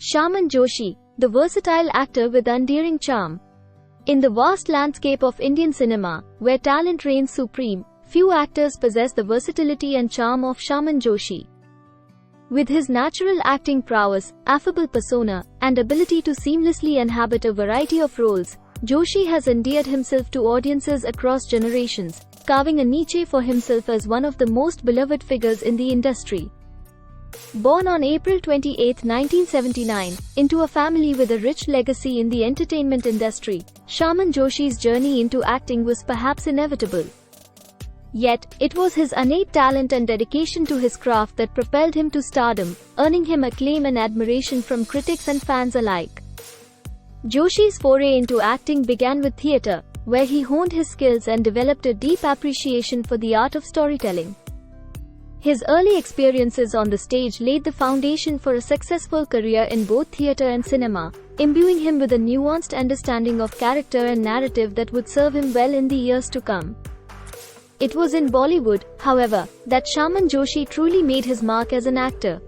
Shaman Joshi, the versatile actor with endearing charm. In the vast landscape of Indian cinema, where talent reigns supreme, few actors possess the versatility and charm of Shaman Joshi. With his natural acting prowess, affable persona, and ability to seamlessly inhabit a variety of roles, Joshi has endeared himself to audiences across generations, carving a niche for himself as one of the most beloved figures in the industry. Born on April 28, 1979, into a family with a rich legacy in the entertainment industry, Shaman Joshi's journey into acting was perhaps inevitable. Yet, it was his innate talent and dedication to his craft that propelled him to stardom, earning him acclaim and admiration from critics and fans alike. Joshi's foray into acting began with theatre, where he honed his skills and developed a deep appreciation for the art of storytelling. His early experiences on the stage laid the foundation for a successful career in both theatre and cinema, imbuing him with a nuanced understanding of character and narrative that would serve him well in the years to come. It was in Bollywood, however, that Shaman Joshi truly made his mark as an actor.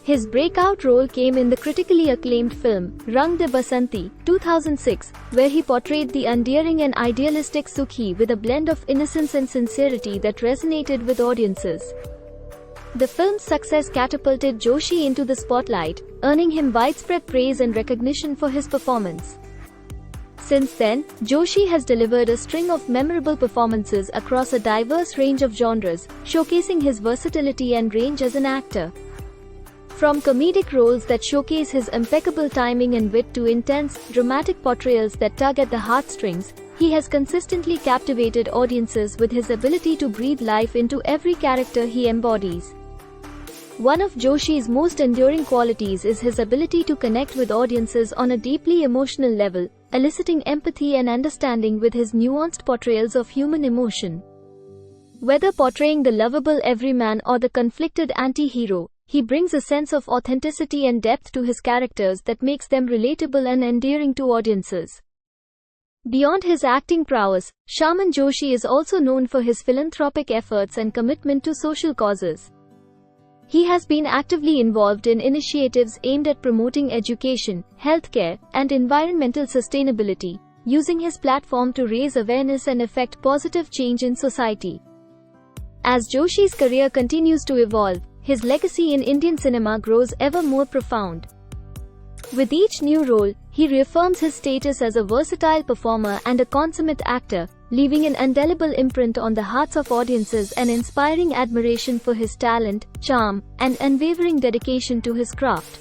His breakout role came in the critically acclaimed film, Rang De Basanti, 2006, where he portrayed the endearing and idealistic Sukhi with a blend of innocence and sincerity that resonated with audiences. The film's success catapulted Joshi into the spotlight, earning him widespread praise and recognition for his performance. Since then, Joshi has delivered a string of memorable performances across a diverse range of genres, showcasing his versatility and range as an actor. From comedic roles that showcase his impeccable timing and wit to intense, dramatic portrayals that tug at the heartstrings, he has consistently captivated audiences with his ability to breathe life into every character he embodies. One of Joshi's most enduring qualities is his ability to connect with audiences on a deeply emotional level, eliciting empathy and understanding with his nuanced portrayals of human emotion. Whether portraying the lovable everyman or the conflicted anti-hero, he brings a sense of authenticity and depth to his characters that makes them relatable and endearing to audiences. Beyond his acting prowess, Shaman Joshi is also known for his philanthropic efforts and commitment to social causes. He has been actively involved in initiatives aimed at promoting education, healthcare, and environmental sustainability, using his platform to raise awareness and effect positive change in society. As Joshi's career continues to evolve, his legacy in Indian cinema grows ever more profound. With each new role, he reaffirms his status as a versatile performer and a consummate actor, leaving an indelible imprint on the hearts of audiences and inspiring admiration for his talent, charm, and unwavering dedication to his craft.